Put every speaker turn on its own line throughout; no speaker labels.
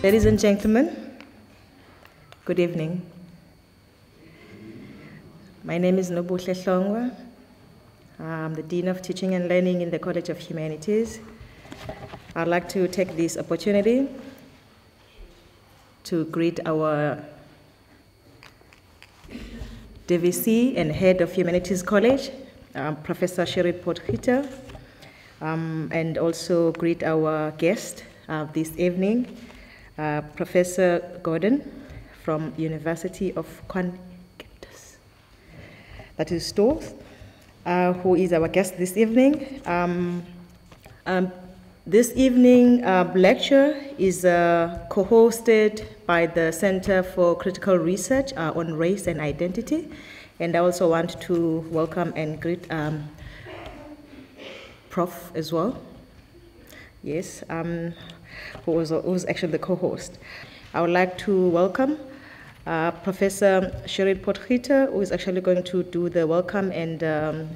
Ladies and gentlemen, good evening. My name is Nobuhle Hlongwa. I'm the Dean of Teaching and Learning in the College of Humanities. I'd like to take this opportunity to greet our DVC and Head of Humanities College, Professor Sherid Potgieter, and also greet our guest this evening, Professor Gordon from University of Qantas, that is Stores, who is our guest this evening. This evening lecture is co-hosted by the Center for Critical Research on Race and Identity, and I also want to welcome and greet Prof as well. Yes, who was actually the co-host. I would like to welcome Professor Sherid Potgieter, who is actually going to do the welcome and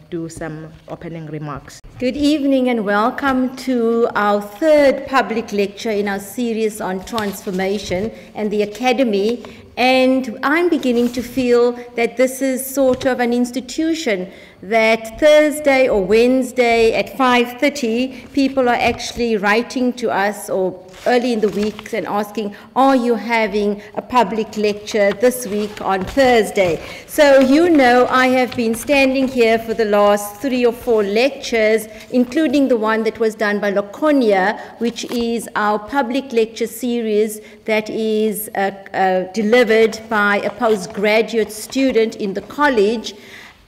do some opening remarks.
Good evening and welcome to our third public lecture in our series on transformation and the academy. And I'm beginning to feel that this is sort of an institution that Thursday or Wednesday at 5:30, people are actually writing to us or early in the week and asking, are you having a public lecture this week on Thursday? So you know I have been standing here for the last 3 or 4 lectures, including the one that was done by Laconia, which is our public lecture series that is delivered by a postgraduate student in the college,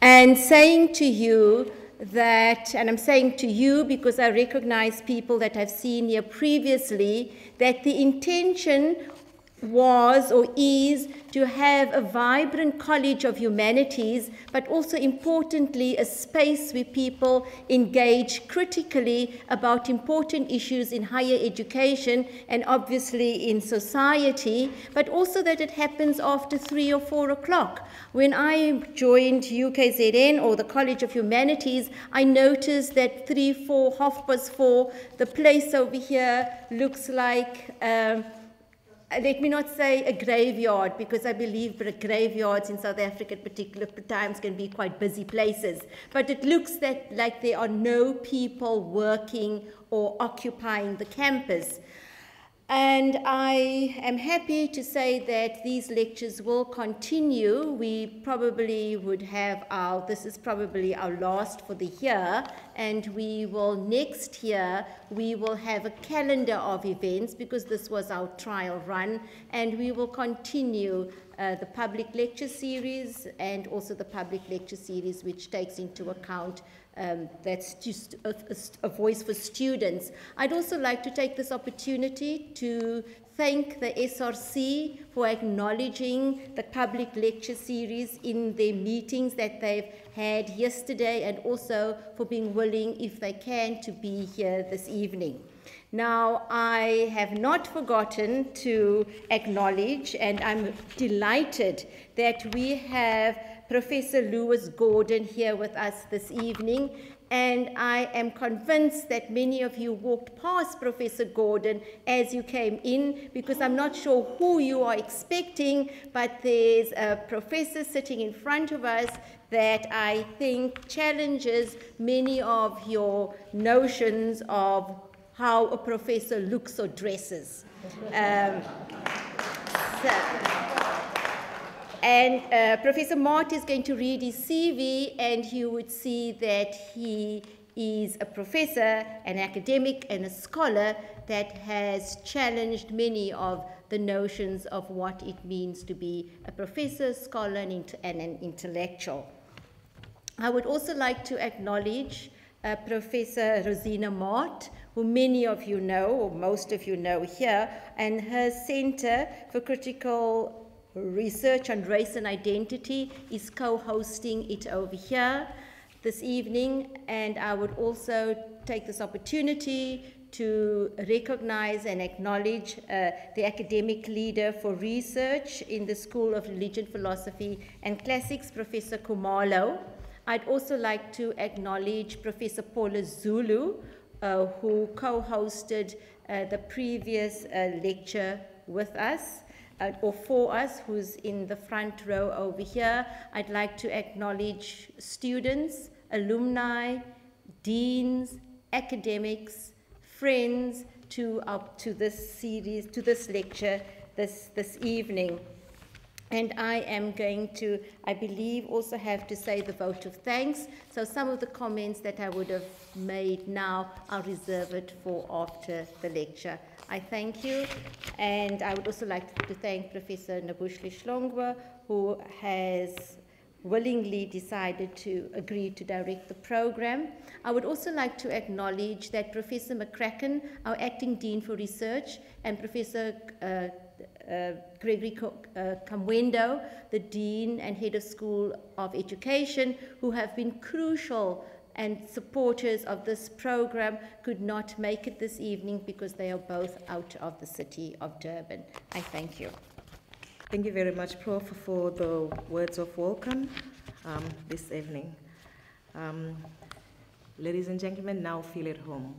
and saying to you that, and I'm saying to you because I recognize people that I've seen here previously, that the intention was or is to have a vibrant College of Humanities, but also importantly a space where people engage critically about important issues in higher education and obviously in society, but also that it happens after 3 or 4 o'clock. When I joined UKZN or the College of Humanities, I noticed that 3, 4, 4:30, the place over here looks like let me not say a graveyard, because I believe graveyards in South Africa at particular times can be quite busy places. But it looks like there are no people working or occupying the campus. And I am happy to say that these lectures will continue. We probably would have this is probably our last for the year, and we will next year, we will have a calendar of events because this was our trial run, and we will continue the public lecture series and also the public lecture series which takes into account that's just a voice for students. I'd also like to take this opportunity to thank the SRC for acknowledging the public lecture series in their meetings that they've had yesterday, and also for being willing, if they can, to be here this evening. Now, I have not forgotten to acknowledge, and I'm delighted that we have Professor Lewis Gordon here with us this evening, and I am convinced that many of you walked past Professor Gordon as you came in, because I'm not sure who you are expecting, but there's a professor sitting in front of us that I think challenges many of your notions of how a professor looks or dresses. Professor Mart is going to read his CV, and you would see that he is a professor, an academic, and a scholar that has challenged many of the notions of what it means to be a professor, scholar, and an intellectual. I would also like to acknowledge Professor Rosina Mart, who many of you know, or most of you know here, and her Center for Critical Research on Race and Identity is co-hosting it over here this evening. And I would also take this opportunity to recognize and acknowledge the academic leader for research in the School of Religion, Philosophy and Classics, Professor Khumalo. I'd also like to acknowledge Professor Paula Zulu, who co-hosted the previous lecture with us, or for us, who's in the front row over here. I'd like to acknowledge students, alumni, deans, academics, friends to this series, to this lecture this evening. And I am going to, I believe, also have to say the vote of thanks. So some of the comments that I would have made now, I'll reserve it for after the lecture. I thank you, and I would also like to thank Professor Nabushli Shlongwa, who has willingly decided to agree to direct the program. I would also like to acknowledge that Professor McCracken, our Acting Dean for Research, and Professor Gregory Kamwendo, the Dean and Head of School of Education, who have been crucial and supporters of this program, could not make it this evening because they are both out of the city of Durban. I thank you.
Thank you very much, Prof, for the words of welcome this evening. Ladies and gentlemen, now feel at home.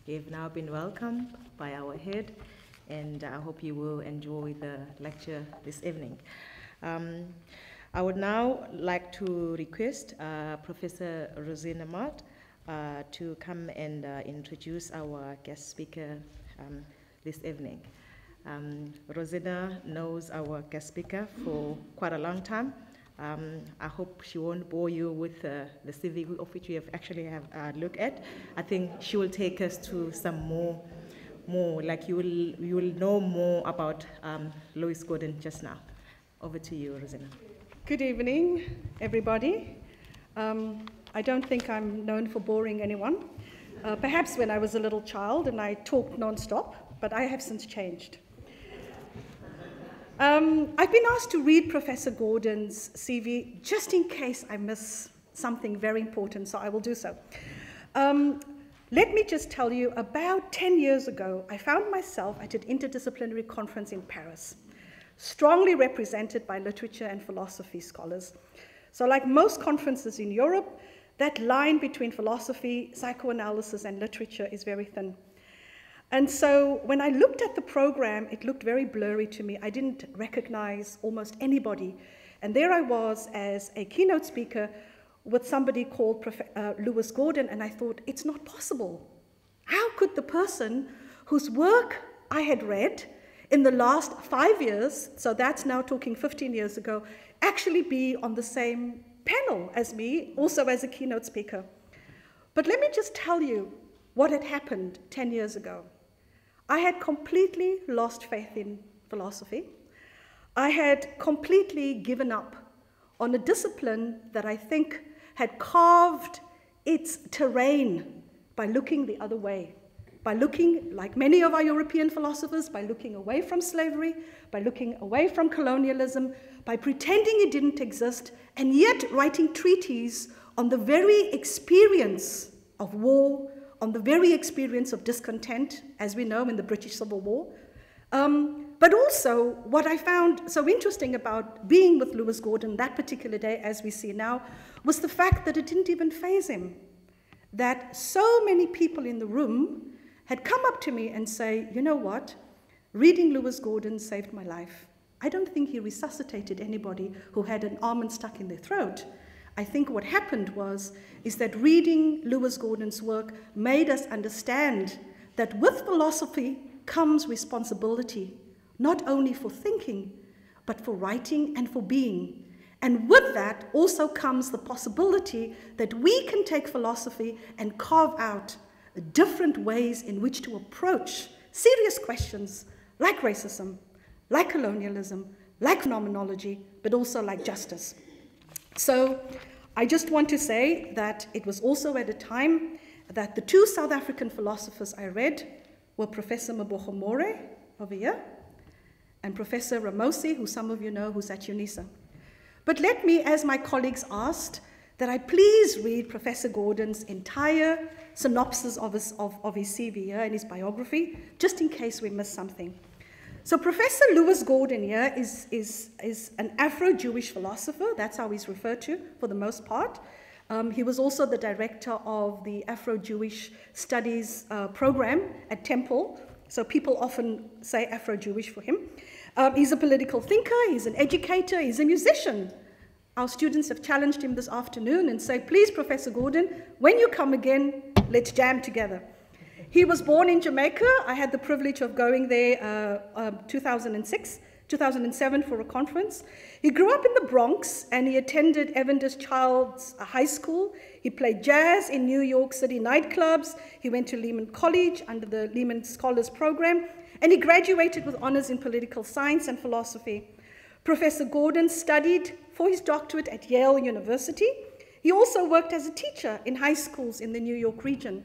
You've now been welcomed by our head, and I hope you will enjoy the lecture this evening. I would now like to request Professor Rosina to come and introduce our guest speaker this evening. Rosina knows our guest speaker for quite a long time. I hope she won't bore you with the CV of which we have actually looked at. I think she will take us to some more like you will know more about Lewis Gordon just now. Over to you, Rosina.
Good evening, everybody. I don't think I'm known for boring anyone. Perhaps when I was a little child and I talked non-stop, but I have since changed. I've been asked to read Professor Gordon's CV just in case I miss something very important, so I will do so. Let me just tell you, about 10 years ago, I found myself at an interdisciplinary conference in Paris, strongly represented by literature and philosophy scholars. So like most conferences in Europe, that line between philosophy, psychoanalysis, and literature is very thin. And so when I looked at the program, it looked very blurry to me. I didn't recognize almost anybody. And there I was as a keynote speaker with somebody called Lewis Gordon, and I thought, it's not possible. How could the person whose work I had read in the last 5 years, so that's now talking 15 years ago, actually be on the same panel as me, also as a keynote speaker? But let me just tell you what had happened 10 years ago. I had completely lost faith in philosophy. I had completely given up on a discipline that I think had carved its terrain by looking the other way, by looking, like many of our European philosophers, by looking away from slavery, by looking away from colonialism, by pretending it didn't exist, and yet writing treatises on the very experience of war, on the very experience of discontent, as we know in the British Civil War. But also, what I found so interesting about being with Lewis Gordon that particular day, as we see now, was the fact that it didn't even faze him. That so many people in the room had come up to me and say, you know what, reading Lewis Gordon saved my life. I don't think he resuscitated anybody who had an almond stuck in their throat. I think what happened is that reading Lewis Gordon's work made us understand that with philosophy comes responsibility, not only for thinking, but for writing and for being. And with that also comes the possibility that we can take philosophy and carve out different ways in which to approach serious questions like racism, like colonialism, like phenomenology, but also like justice. So I just want to say that it was also at a time that the two South African philosophers I read were Professor Mabogomore over here and Professor Ramosi, who some of you know, who's at UNISA. But let me, as my colleagues asked, that I please read Professor Gordon's entire synopsis of his CV here and his biography, just in case we miss something. So Professor Lewis Gordon here is an Afro-Jewish philosopher. That's how he's referred to for the most part. He was also the director of the Afro-Jewish Studies program at Temple, So people often say Afro-Jewish for him. He's a political thinker, he's an educator, he's a musician. Our students have challenged him this afternoon and say, please, Professor Gordon, when you come again, let's jam together. He was born in Jamaica. I had the privilege of going there 2007 for a conference. He grew up in the Bronx and he attended Evander's Child's High School. He played jazz in New York City nightclubs. He went to Lehman College under the Lehman Scholars Program, and he graduated with honors in political science and philosophy. Professor Gordon studied for his doctorate at Yale University. He also worked as a teacher in high schools in the New York region.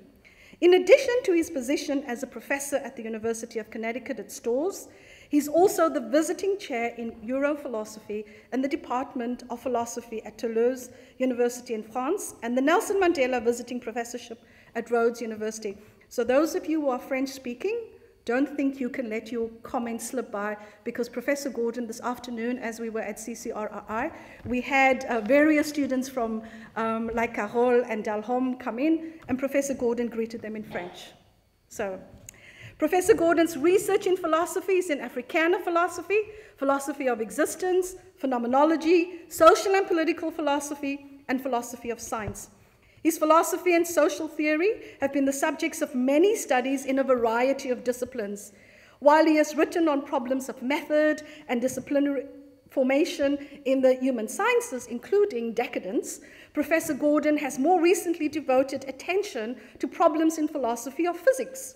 In addition to his position as a professor at the University of Connecticut at Storrs, he's also the visiting chair in Europhilosophy and the Department of Philosophy at Toulouse University in France, and the Nelson Mandela Visiting Professorship at Rhodes University. So those of you who are French-speaking, don't think you can let your comments slip by, because Professor Gordon this afternoon, as we were at CCRI, we had various students from like Carole and Dalhom come in, and Professor Gordon greeted them in French. So, Professor Gordon's research in philosophy is in Africana philosophy, philosophy of existence, phenomenology, social and political philosophy, and philosophy of science. His philosophy and social theory have been the subjects of many studies in a variety of disciplines. While he has written on problems of method and disciplinary formation in the human sciences, including decadence, Professor Gordon has more recently devoted attention to problems in philosophy of physics,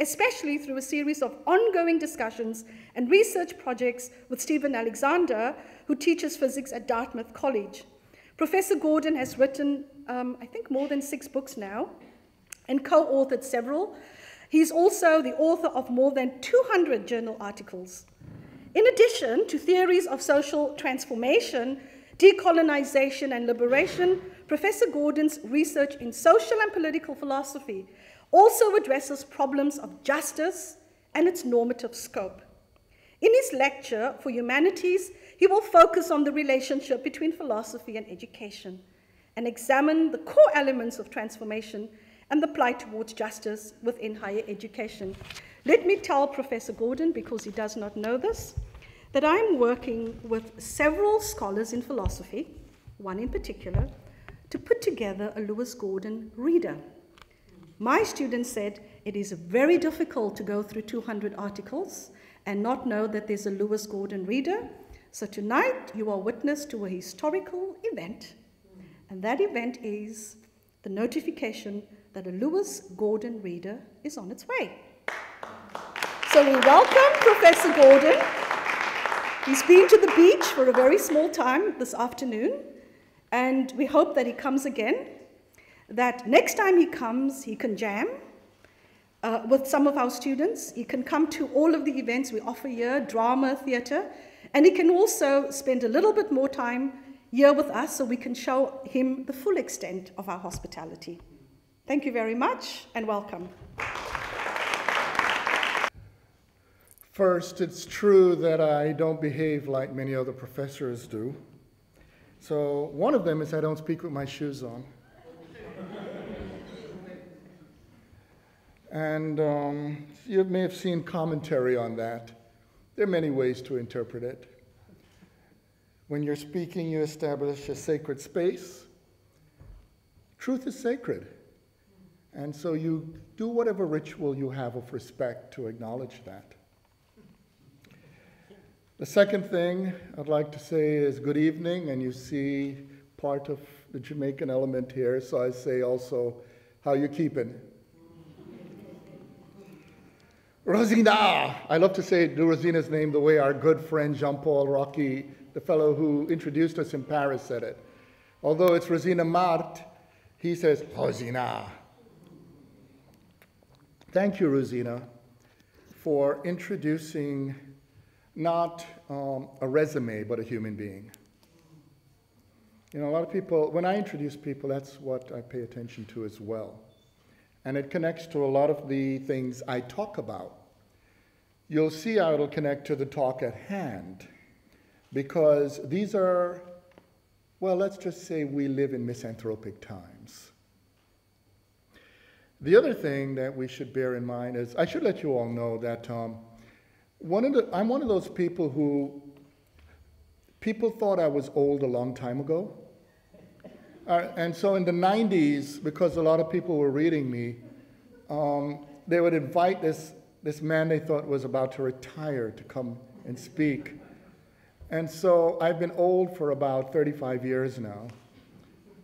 especially through a series of ongoing discussions and research projects with Stephen Alexander, who teaches physics at Dartmouth College. Professor Gordon has written, I think, more than 6 books now, and co-authored several. He's also the author of more than 200 journal articles. In addition to theories of social transformation, decolonization, and liberation, Professor Gordon's research in social and political philosophy also addresses problems of justice and its normative scope. In his lecture for Humanities, he will focus on the relationship between philosophy and education and examine the core elements of transformation and the plight towards justice within higher education. Let me tell Professor Gordon, because he does not know this, that I'm working with several scholars in philosophy, one in particular, to put together a Lewis Gordon reader. My students said it is very difficult to go through 200 articles and not know that there's a Lewis Gordon reader. So tonight you are witness to a historical event, and that event is the notification that a Lewis Gordon reader is on its way. So we welcome Professor Gordon. He's been to the beach for a very small time this afternoon, and we hope that he comes again, that next time he comes, he can jam with some of our students. He can come to all of the events we offer here, drama, theater, and he can also spend a little bit more time here with us so we can show him the full extent of our hospitality. Thank you very much, and welcome.
First, it's true that I don't behave like many other professors do. So one of them is I don't speak with my shoes on. And you may have seen commentary on that. There are many ways to interpret it. When you're speaking, you establish a sacred space. Truth is sacred. And so you do whatever ritual you have of respect to acknowledge that. The second thing I'd like to say is good evening, and you see part of the Jamaican element here, so I say also, how you keeping? Rosina! I love to say Rosina's name the way our good friend Jean-Paul Rocky, the fellow who introduced us in Paris, said it. Although it's Rosina Mart, he says Rosina. Thank you, Rosina, for introducing not a resume, but a human being. You know, a lot of people, when I introduce people, that's what I pay attention to as well. And it connects to a lot of the things I talk about. You'll see how it'll connect to the talk at hand, because these are, well, let's just say we live in misanthropic times. The other thing that we should bear in mind is, I should let you all know that I'm one of those people who, people thought I was old a long time ago. And so in the 90s, because a lot of people were reading me, they would invite this man they thought was about to retire to come and speak. And so I've been old for about 35 years now,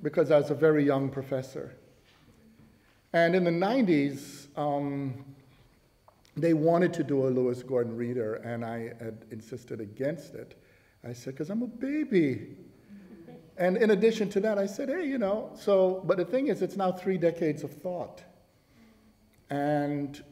because I was a very young professor. And in the 90s, they wanted to do a Lewis Gordon reader, and I had insisted against it. I said, because I'm a baby. And in addition to that, I said, hey, you know, so, but the thing is, it's now 3 decades of thought. And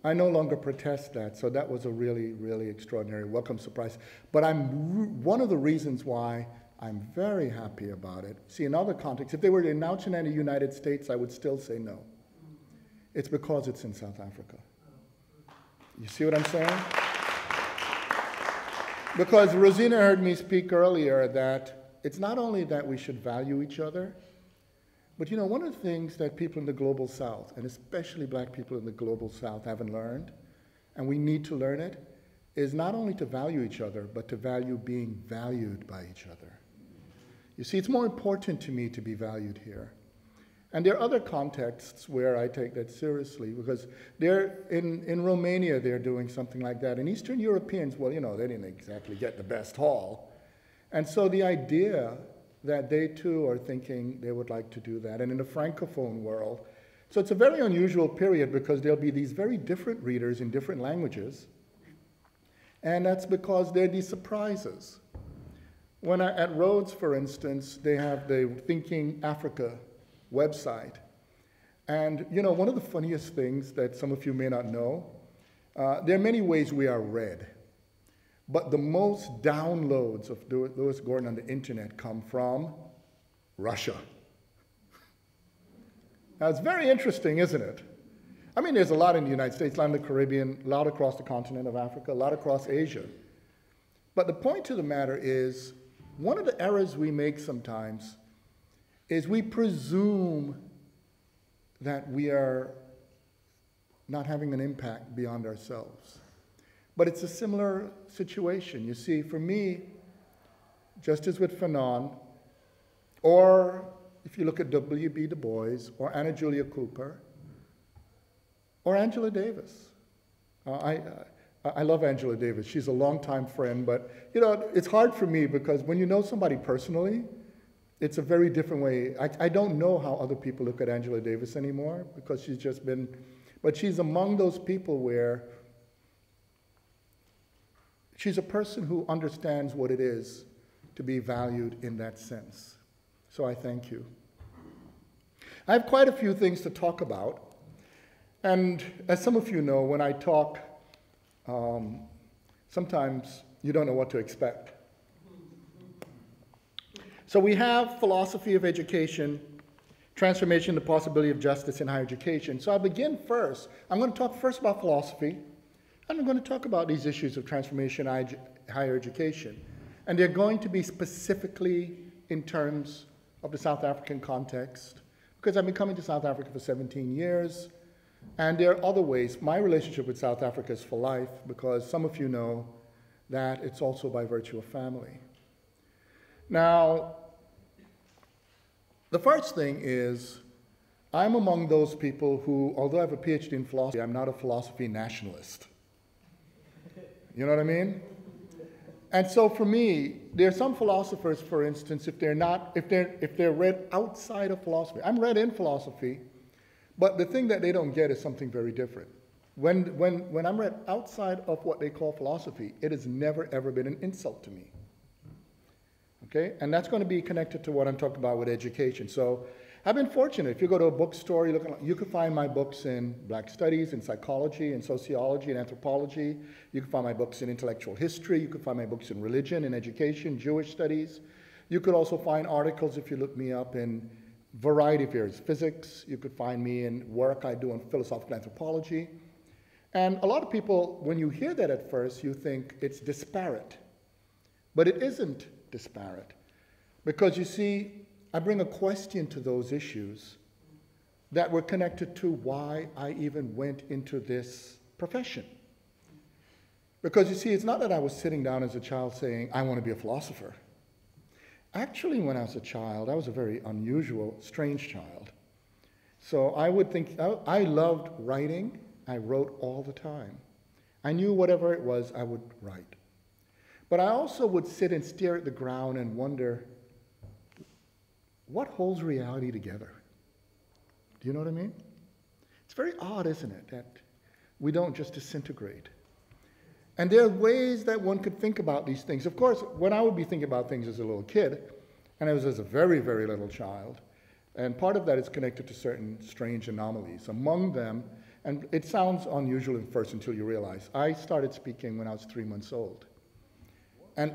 I no longer protest that, so that was a really, really extraordinary welcome surprise. But one of the reasons why I'm very happy about it. See, in other contexts, if they were announcing it in the United States, I would still say no. It's because it's in South Africa. You see what I'm saying? Because Rosina heard me speak earlier that it's not only that we should value each other, but you know, one of the things that people in the global South, and especially black people in the global South, haven't learned, and we need to learn it, is not only to value each other, but to value being valued by each other. You see, it's more important to me to be valued here. And there are other contexts where I take that seriously, because in Romania, they're doing something like that. And Eastern Europeans, well, you know, they didn't exactly get the best haul. And so the idea that they too are thinking they would like to do that. And in the Francophone world, so it's a very unusual period, because there'll be these very different readers in different languages. And that's because there are these surprises. At Rhodes, for instance, they have the Thinking Africa website. And you know, one of the funniest things that some of you may not know, there are many ways we are read. But the most downloads of Lewis Gordon on the internet come from Russia. Now, it's very interesting, isn't it? I mean, there's a lot in the United States, a lot in the Caribbean, a lot across the continent of Africa, a lot across Asia. But the point to the matter is, one of the errors we make sometimes is we presume that we are not having an impact beyond ourselves. But it's a similar situation. You see, for me, just as with Fanon, or if you look at W.B. Du Bois, or Anna Julia Cooper, or Angela Davis. I love Angela Davis. She's a longtime friend, but you know, it's hard for me because when you know somebody personally, it's a very different way. I don't know how other people look at Angela Davis anymore, because she's just been, but she's among those people where she's a person who understands what it is to be valued in that sense. So I thank you. I have quite a few things to talk about. And as some of you know, when I talk, sometimes you don't know what to expect. So we have philosophy of education, transformation, the possibility of justice in higher education. So I'll begin first. I'm going to talk first about philosophy, and I'm going to talk about these issues of transformation in higher education. And they're going to be specifically in terms of the South African context, because I've been coming to South Africa for 17 years. And there are other ways. My relationship with South Africa is for life, because some of you know that it's also by virtue of family. Now, the first thing is, I'm among those people who, although I have a PhD in philosophy, I'm not a philosophy nationalist. You know what I mean? And so for me, there are some philosophers, for instance, if they're read outside of philosophy. I'm read in philosophy, but the thing that they don't get is something very different. When I'm read outside of what they call philosophy, it has never, ever been an insult to me. Okay? And that's going to be connected to what I'm talking about with education. So I've been fortunate. If you go to a bookstore, you can find my books in Black Studies, in psychology, in sociology, and anthropology. You can find my books in intellectual history. You can find my books in religion, in education, Jewish studies. You could also find articles, if you look me up, in a variety of areas. Physics, you could find me in work I do in philosophical anthropology. And a lot of people, when you hear that at first, you think it's disparate. But it isn't disparate. Because you see, I bring a question to those issues that were connected to why I even went into this profession. Because you see, it's not that I was sitting down as a child saying, I want to be a philosopher. Actually, when I was a child, I was a very unusual, strange child. So I would think, I loved writing. I wrote all the time. I knew whatever it was, I would write. But I also would sit and stare at the ground and wonder, what holds reality together? Do you know what I mean? It's very odd, isn't it, that we don't just disintegrate. And there are ways that one could think about these things. Of course, when I would be thinking about things as a little kid, and I was as a very, very little child, and part of that is connected to certain strange anomalies. Among them, and it sounds unusual at first until you realize, I started speaking when I was 3 months old. And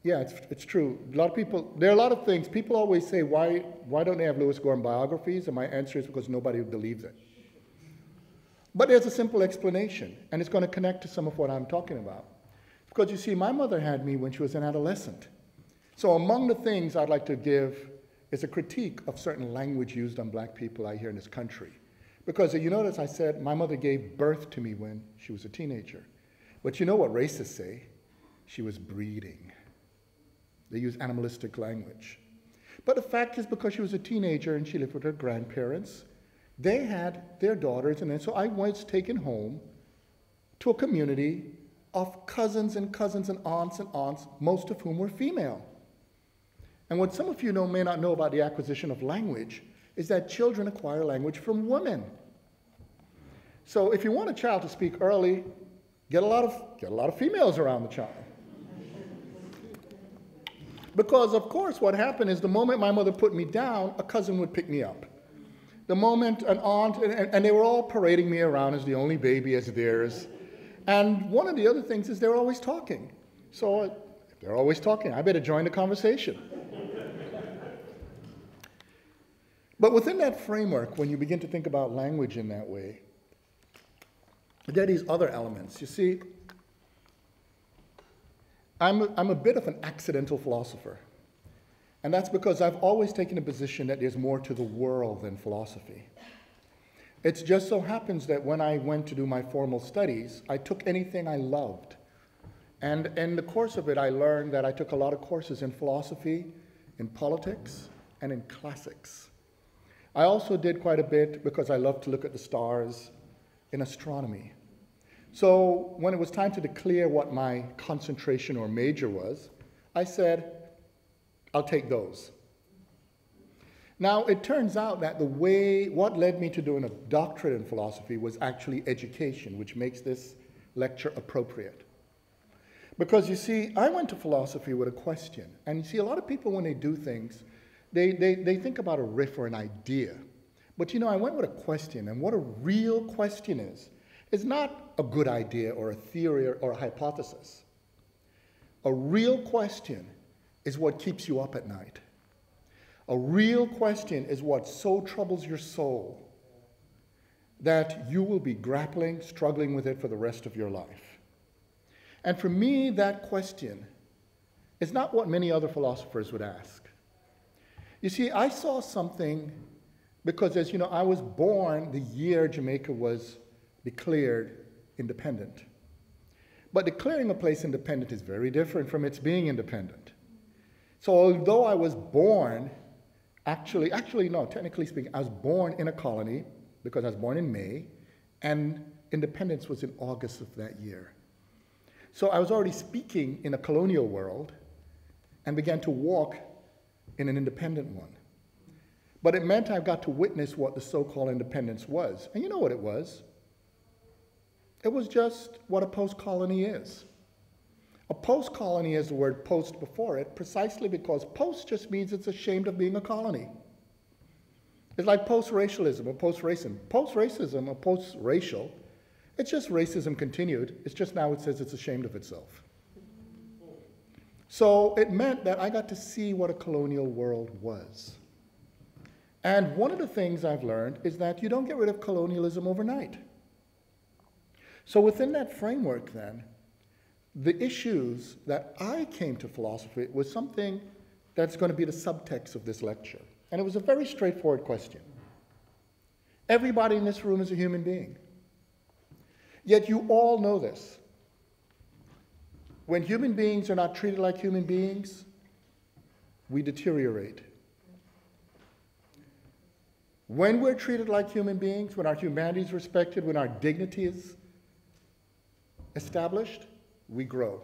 yeah, it's true. A lot of people, there are a lot of things. People always say, why don't they have Lewis-R biographies? And my answer is because nobody believes it. But there's a simple explanation, and it's going to connect to some of what I'm talking about. Because you see, my mother had me when she was an adolescent. So among the things I'd like to give is a critique of certain language used on black people out here in this country. Because you notice I said my mother gave birth to me when she was a teenager. But you know what racists say? She was breeding. They use animalistic language. But the fact is, because she was a teenager and she lived with her grandparents, they had their daughters, and then so I was taken home to a community of cousins and cousins and aunts, most of whom were female. And what some of you may not know about the acquisition of language is that children acquire language from women. So if you want a child to speak early, get a lot of females around the child. Because of course what happened is the moment my mother put me down, a cousin would pick me up. The moment an aunt, and they were all parading me around as the only baby as theirs. And one of the other things is they're always talking. So if they're always talking, I better join the conversation. But within that framework, when you begin to think about language in that way, there are these other elements. You see, I'm a bit of an accidental philosopher. And that's because I've always taken a position that there's more to the world than philosophy. It just so happens that when I went to do my formal studies, I took anything I loved. And in the course of it, I learned that I took a lot of courses in philosophy, in politics, and in classics. I also did quite a bit, because I love to look at the stars, in astronomy. So when it was time to declare what my concentration or major was, I said, I'll take those. Now, it turns out that what led me to doing a doctorate in philosophy was actually education, which makes this lecture appropriate. Because you see, I went to philosophy with a question. And you see, a lot of people, when they do things, they think about a riff or an idea. But you know, I went with a question, and what a real question is not a good idea or a theory or a hypothesis. A real question is what keeps you up at night. A real question is what so troubles your soul that you will be grappling, struggling with it for the rest of your life. And for me, that question is not what many other philosophers would ask. You see, I saw something because, as you know, I was born the year Jamaica was declared independent. But declaring a place independent is very different from its being independent. So although I was born, technically speaking, I was born in a colony because I was born in May, and independence was in August of that year. So I was already speaking in a colonial world and began to walk in an independent one. But it meant I got to witness what the so-called independence was. And you know what it was? It was just what a post-colony is. A post-colony has the word post before it precisely because post just means it's ashamed of being a colony. It's like post-racialism or post-racism. Post-racism or post-racial, it's just racism continued. It's just now it says it's ashamed of itself. So it meant that I got to see what a colonial world was. And one of the things I've learned is that you don't get rid of colonialism overnight. So within that framework then, the issues that I came to philosophy was something that's going to be the subtext of this lecture. And it was a very straightforward question. Everybody in this room is a human being. Yet you all know this. When human beings are not treated like human beings, we deteriorate. When we're treated like human beings, when our humanity is respected, when our dignity is established, we grow.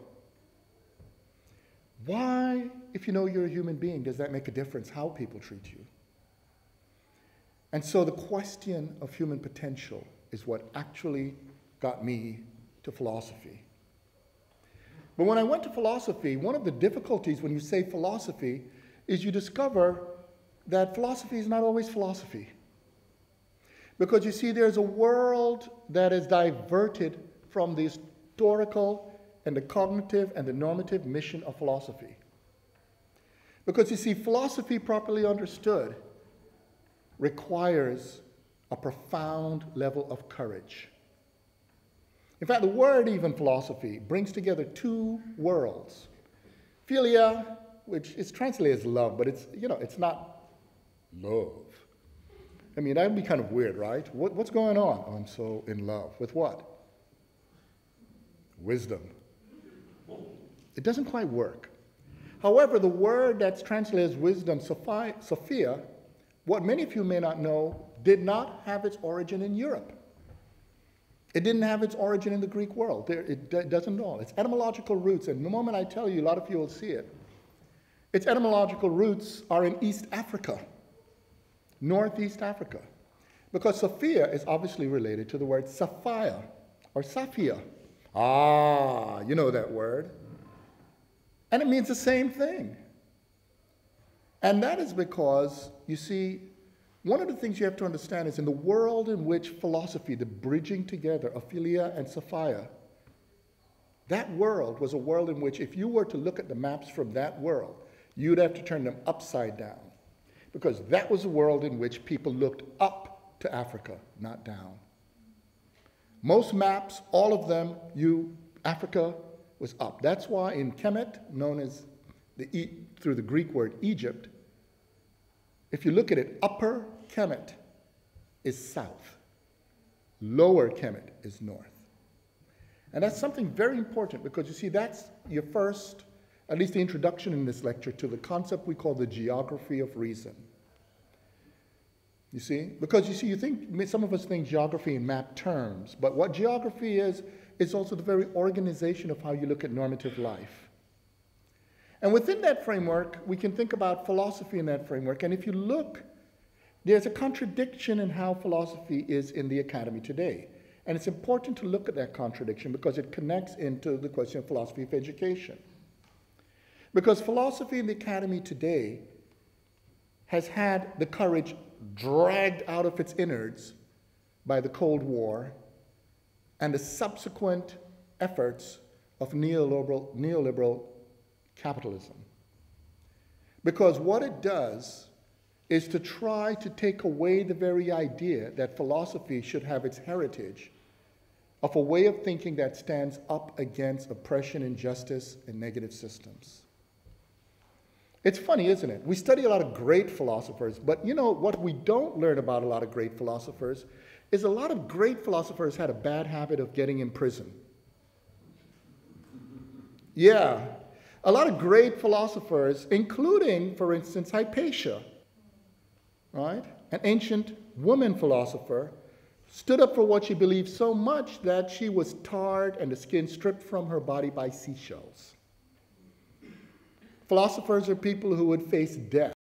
Why, if you know you're a human being, does that make a difference how people treat you? And so the question of human potential is what actually got me to philosophy. But when I went to philosophy, one of the difficulties when you say philosophy is you discover that philosophy is not always philosophy. Because you see, there's a world that is diverted from the historical and the cognitive and the normative mission of philosophy. Because you see, philosophy properly understood requires a profound level of courage. In fact, the word even philosophy brings together two worlds. Philia, which is translated as love, but it's not love. I mean, that would be kind of weird, right? What's going on? Oh, I'm so in love. With what? Wisdom. It doesn't quite work. However, the word that's translated as wisdom, Sophia, what many of you may not know, did not have its origin in Europe. It didn't have its origin in the Greek world. It doesn't at all. Its etymological roots, and the moment I tell you, a lot of you will see it. Its etymological roots are in East Africa, Northeast Africa, because Sophia is obviously related to the word sapphire or saphia. Ah, you know that word. And it means the same thing. And that is because, you see, one of the things you have to understand is in the world in which philosophy, the bridging together of Philia and Sophia, that world was a world in which if you were to look at the maps from that world, you'd have to turn them upside down. Because that was a world in which people looked up to Africa, not down. Most maps, all of them, Africa was up. That's why in Kemet, known as through the Greek word Egypt, if you look at it, upper Kemet is south. Lower Kemet is north. And that's something very important because you see that's your first, at least the introduction in this lecture to the concept we call the geography of reason. You see? Because you see, some of us think geography in map terms, but what geography is also the very organization of how you look at normative life. And within that framework, we can think about philosophy in that framework. And if you look, there's a contradiction in how philosophy is in the academy today. And it's important to look at that contradiction because it connects into the question of philosophy of education. Because philosophy in the academy today has had the courage dragged out of its innards by the Cold War and the subsequent efforts of neoliberal capitalism. Because what it does is to try to take away the very idea that philosophy should have its heritage of a way of thinking that stands up against oppression, injustice, and negative systems. It's funny, isn't it? We study a lot of great philosophers, but you know what we don't learn about a lot of great philosophers is a lot of great philosophers had a bad habit of getting in prison. Yeah. A lot of great philosophers, including, for instance, Hypatia, right? An ancient woman philosopher, stood up for what she believed so much that she was tarred and the skin stripped from her body by seashells. Philosophers are people who would face death